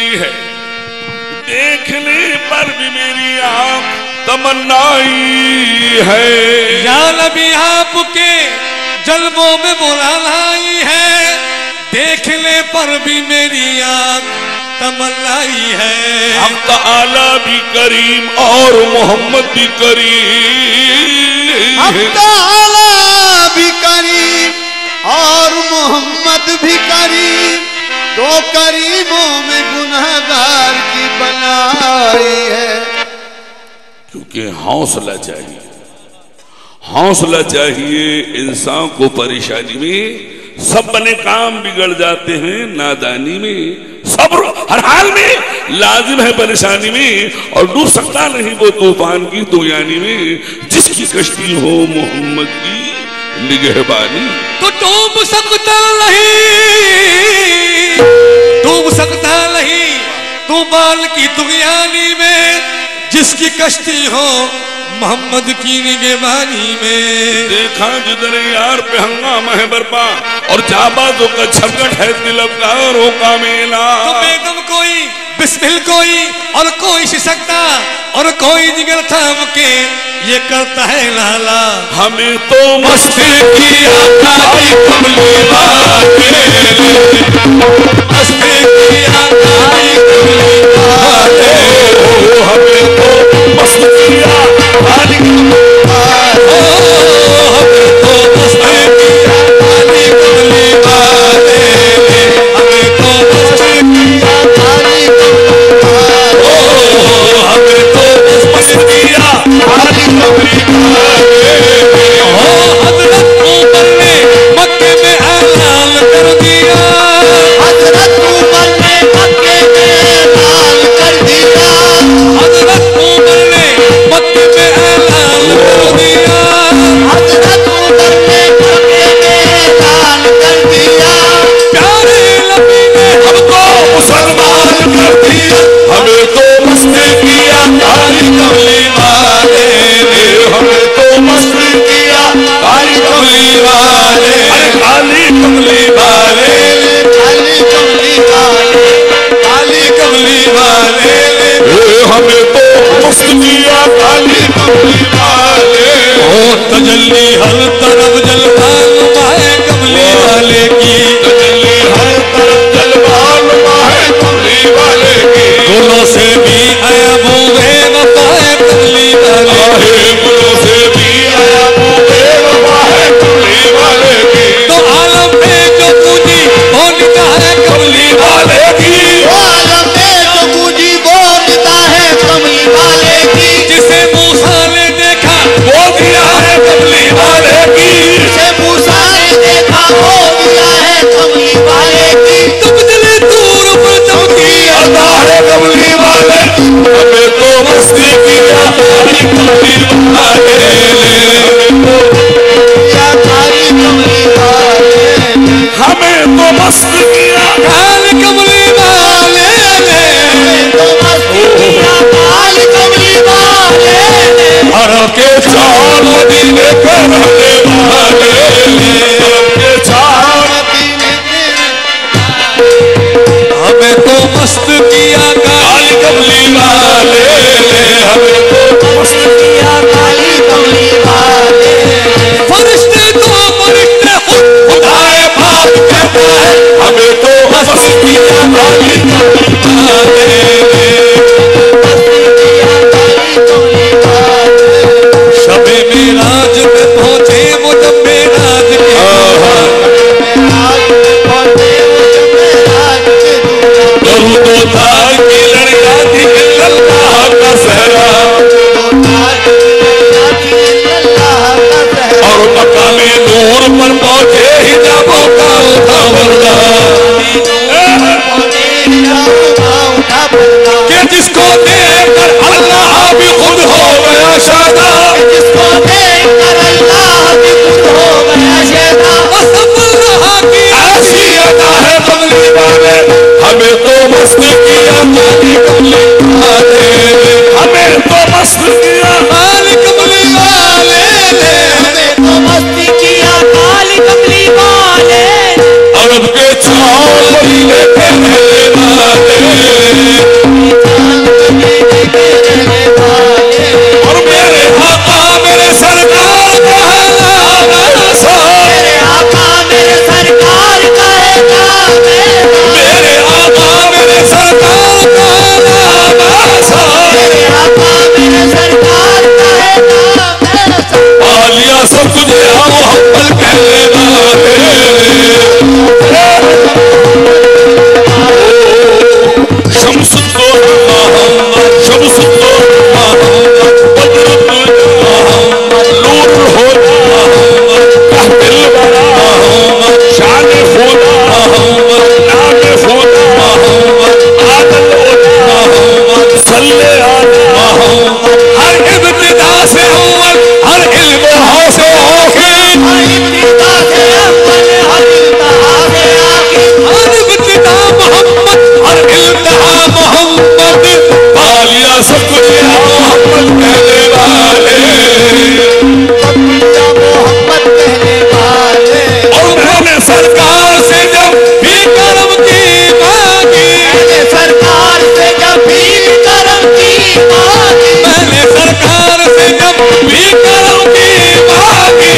गई है, देखने पर भी मेरी आंख तमन्नाई है। या नबी आपके जलवों में बुलाना आई है, देखने पर भी मेरी आंख तमन्नाई है। हम ताला भी करीम और मोहम्मद भी करीम, हम ताला भी करीम और मोहम्मद भी करीम, दो करीमों में गुनहगार की बनाई है। क्योंकि हौसला चाहिए, हौसला चाहिए। इंसान को परेशानी में सब बने काम बिगड़ जाते हैं, नादानी में सब्र हर हाल में लाजिम है, परेशानी में और डूब सकता नहीं वो तूफान की तुगयानी में। जिसकी कश्ती हो मोहम्मद की निगहबानी, तो डूब सकता नहीं, डूब सकता नहीं तूफान की तुगयानी में। जिसकी कश्ती हो मोहम्मद की निगहबानी में। देखा जिधर यार पे हंगामा है बरपा और जाबाजों का झपकट है तिलकारों का मेला। तो बेदम कोई बिस्मिल कोई और कोई सिसकता और कोई जिगर थाम के ये करता है लाला। हमें तो मस्ती किया काली कमली वाले, मस्ती किया काली कमली वाले, हमें तो मस्ती किया काली कमली वाले, हमें तो मस्ती किया काली कमली वाले, हमें तो मस्ती किया काली कमली वाले, हमें तो मस्ती किया काली कमली वाले। हजरत उमर ने मक्के में ऐलान कर दिया, हजरत उमर ने मक्के में ऐलान कर दिया, हजरत उमर ने मक्के में ऐलान कर दिया, हजरत उमर ने मक्के में ऐलान कर दिया। प्यारे नबी ने हमको मुसलमान कर दिया। हमें तो मस्ती किया काली कमली वाले, हमें तो मस्ती किया काली कमली वाले, काली कमली वाले, काली कमली वाले, काली कमली वाले। हमें तो मस्ती किया काली कमली वाले। ओ तजल्ली हर तरफ जलवान माए कमली वाले की, तजल्ली हर तरफ जलवान माए कमली वाले की, गुलों से भी आया बूहे वफाए कमली वाले की, गुलों से भी आया बूहे वफाए कमली वाले की। तो आलम में जो पूजी वो निगाह है कमली वाले की, आलम में जो पूजी वो निगाह है कमली वाले की, जिसे मूसा ने देखा वो दिया है कमली वाले की, जिसे मूसा ने देखा वो दिया है कमली वाले की। तुम दिले दूर पर चमकी अदा है कमली वाले। हमें तो मस्ती किया काली कमली वाले, या काली कमली वाले, हमें तो मस्त किया काली कमली वाले ने, तो मस्ती किया काली कमली वाले ने। अरब के चार मदीने के रहने वाले, अरब के चार मदीने के हमें तो मस्त किया काली कमली वाले, हमें तो मस्त किया काली कमली वाले, फरिश्ते तो फरिश्ते खुदाए बाप कहता है। हमें तो मस्त किया काली कमली वाले। किया काली कमली वाले। शबे मेराज में पहुंचे वो जब मेराज के आज पहुंचे वो जब मेराज के दूल्हा, दरूद व ताज की लड़का थी अल्लाह का सहरा, तो ताज लड़का थी अल्लाह का सहरा। और मकामे नूर पर पहुंचे हिजाबों का उठा पर्दा, पहुंचे हिजाबों का उठा पर्दा, कि जिसको देखकर अल्लाह भी खुद हो गया शादा, जिसको देखकर अल्लाह भी खुद हो गया शैदा। ऐसी अदा है कमली वाले। हमें तो मस्त किया काली कमली वाले, हमें तो मस्त किया काली कमली वाले ने, हमें तो मस्ती किया काली कमली वाले। अरब के चार मदीने के रहने वाले, सल्ले अला मोहम्मद। हर इब्तिदा से अव्वल हर इल्म हो से आखिर, हर इब्तिदा से अव्वल हर इंतहा से आखिर, हर इब्तिदा मोहम्मद हर इंतहा मोहम्मद। पालिया सब कुछ मोहम्मद कहने वाले, या मोहम्मद कहने वाले। और मैंने सरकार से जब भी करम की मांगी, मैंने सरकार से जब भी करम की मांगी, मैंने सरकार से जब भी करम की मांगी,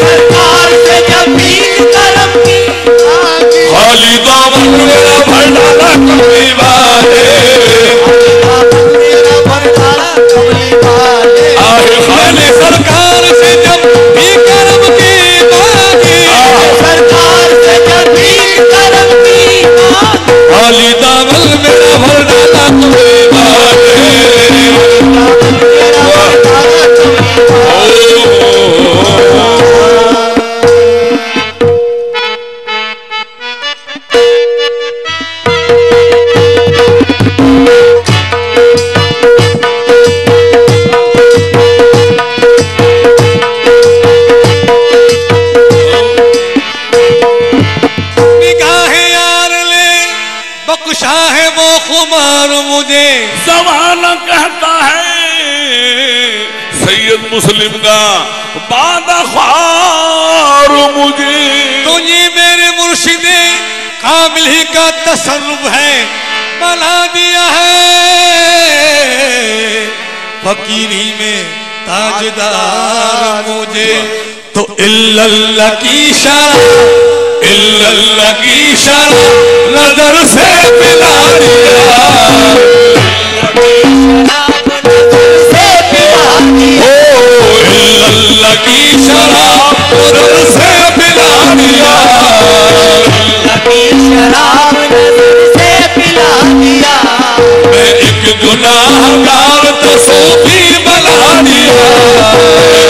सरकार से जब भी करम की मांगी, खाली दामन मेरा भर डाला कमली वाले, मेरा भरडाला कमली वाले। आए मैंने सरकार से जब भी करम की मांगी, सरकार से जब भी करम की मांगी, खाली दामन मेरा भर डाला तुम्हें वाले। मेरा भरडाला कमली वाले। निगाहें यार ले बख्शा है वो खुमार मुझे, जमाना कहता है सैयद मुस्लिम का बादा ख्वार मुझे, तो ये मेरे मुर्शिदे कामिल ही का तसर्रुफ है, बना दिया है फकीरी में ताजदार मुझे। तो इल्लल्लाह की शराब, इल्लल्लाह की शराब नजर से पिला दिया, से पिला दिया, इल्लल्लाह की शराब नजर से पिला दिया। लगी शराब नजर से पिला दिया। मैं एक गुनाहगार तो सूफी बना दिया,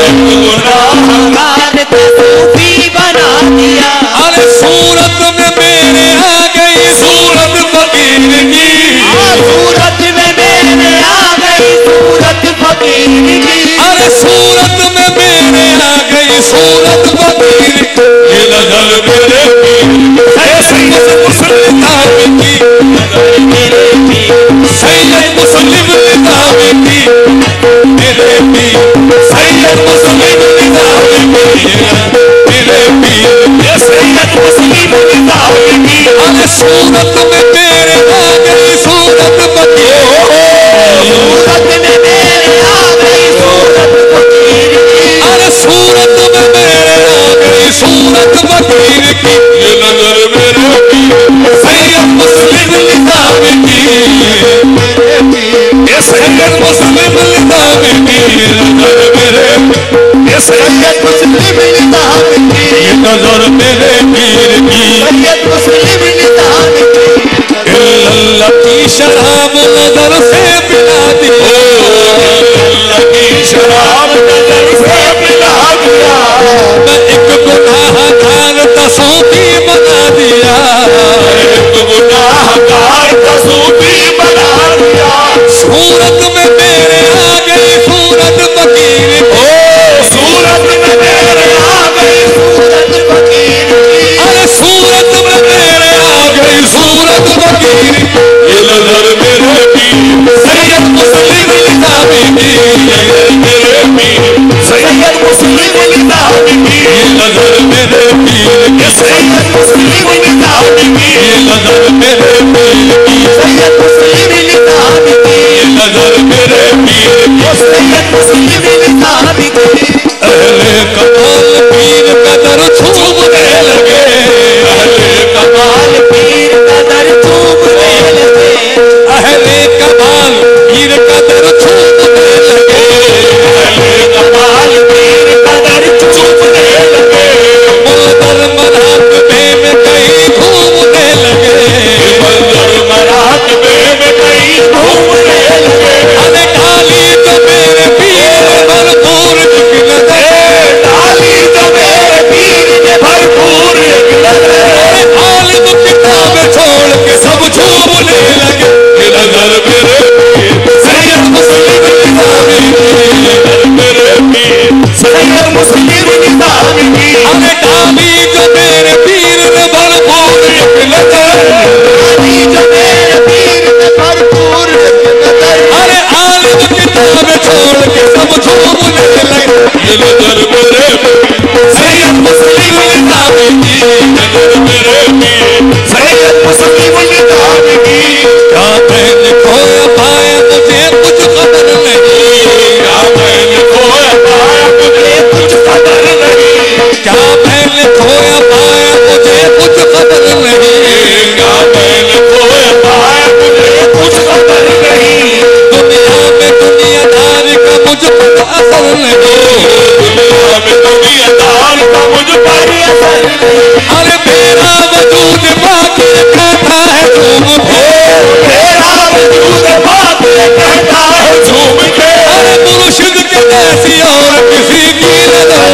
एक गुनाहगार को सूफी बना दिया। अरे सूरत में मेरे आ गई सूरत फकीर की, सूरत में मेरे आ गई सूरत फकीर की। अरे सूरत में मेरे आ गई सूरत फकीर की। ये नजर मेरे सैयद मुस्लिम की, सैयद मुस्लिम की, मेरे पीर सैयद मुस्लिम की, मेरे पीर ये सैयद मुस्लिम की। अरे सूरत में मेरे आ गई सूरत फकीर, सूरत में मेरे आ गई सूरत फकीर की। अरे सूरत में मेरे आ गई सूरत फकीर की। ये नजर मेरे पीर सैयद मुस्लिम की, मेरे पीर ये सैयद मुस्लिम की, नजर मेरे ये सैयद मुस्लिम निजाम की। ये नजर मेरे पीर की। सैयद मुस्लिम निजाम की। इल्लल्लाह की शराब नजर से पिला दिया, इल्लल्लाह की शराब नजर से पिला दिया। मैं एक गुनाहगार तो सूफी बना दिया, एक गुनाहगार तो सूफी बना दिया। सूरत में मेरे आ गई सूरत फकीर की, सूरत में मेरे आ गई सूरत फकीर की। अरे सूरत में मेरे आ गई सूरत फकीर की। ये नजर मेरे पीर सैयद मुस्लिम की, मेरे पीर सैयद मुस्लिम की। ये नजर मेरे पीर ये सैयद मुस्लिम की, ये नजर मेरे पीर की, सैयद मुस्लिम निजाम की। ये नजर मेरे पीर की। सैयद मुस्लिम निजाम की। अहले कमाल पीर कदर छूमने लगे, अहले कमाल पीर कदर चूमने लगे। अहले कमाल पीर कदर छूमने लगे, अहले कमाल पीर कदर छूमने लगे। मंदर मराकबे में कहीं घूमने लगे, मंदर मराकबे में कहीं घूमने लगे। अरे गाली तो मेरे पीर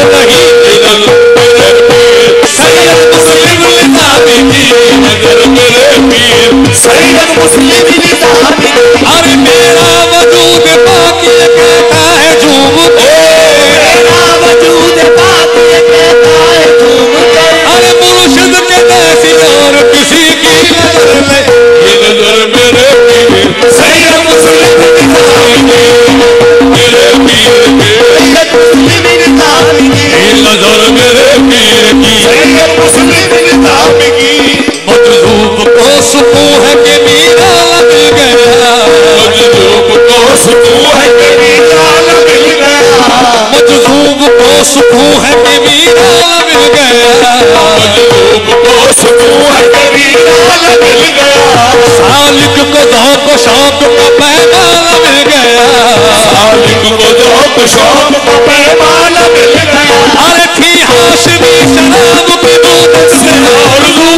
नहीं सैयद मुस्लिम निज़ामी नजर मेरे पीर सैयद मुस्लिम निज़ामी अरे मेरा वजूद बाकी कहता है झूम के मेरा वजूद बाकी कहता है झूम के अरे मुर्शिद के जैसी और किसी की नजर में ये नजर मेरे पीर सैयद मुस्लिम निज़ामी मेरे पीर के सैयद मुस्लिम निज़ामी ये नजर मेरे पीर की सैयद मुस्लिम निज़ामी की मजलूब को सुकून है कि मीरा मिल गया मजलूब को सुकून है कि लाल मिल गया मजलूब को सुकून है कि मीरा मिल गया मजलूब को सुकून है कि लाल मिल गया सालिक को धोख शौक का पैमाना मिल गया सालिक को धोख शौक को पैमान मिल गया अरे थी हाशमी शराब की बूंद से आरज़ू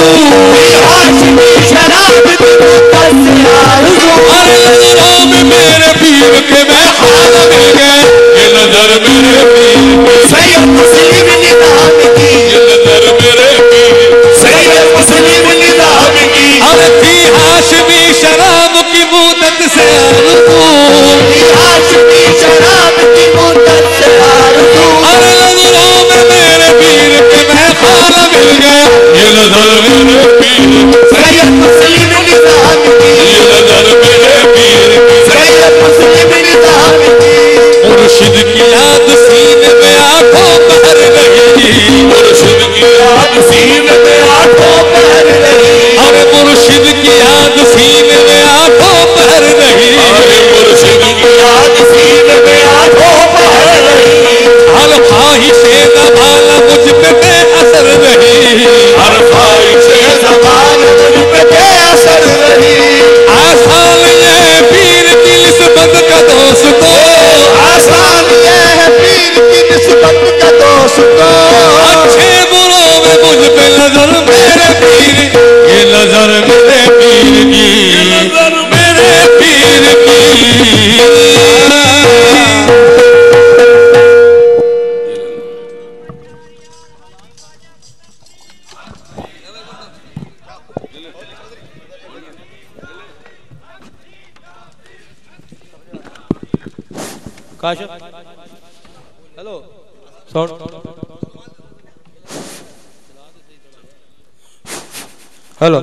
हाशमी शराब की बूंद से आरज़ू अरे नजरों में मेरे पीर के मैं हाल मिल गए ये नजर मेरे पीर की सैयद मुस्लिम निज़ामी की ये नजर मेरे पीर सैयद मुस्लिम निज़ामी की अरे थी हाशमी शराब की बूंद से आरज़ू हाशमी शराब की बूंद से आरज़ू अरे नजरों में मेरे पीर के मैं हाल मिल गया ये नजर मेरे पीर सैयद मुस्लिम निज़ामी की ये नजर मेरे पीर की सैयद मुस्लिम निज़ामी की मुर्शिद की याद सीने में आंखों भर रही मुर्शिद की याद सीने में आंखों पहर रही अरे मुर्शिद की याद सीने में आंखों भर रही अरे मुर्शिद की याद सीने में आंखों पहर रही हर ख्वाहिशे ज़बान मुझ पे बेअसर रही हर ख्वाहिशे ज़बान मुझ पे बेअसर रही आसान ये पीर की निस्बत का दोस्तों आसान ये है पीर की निस्बत का दोस्तों अच्छे बुरों में मुझ पे नजर मेरे पीर ये नजर मेरे पीर की नजर मेरे पीर की काशिफ हेलो साउंड हेलो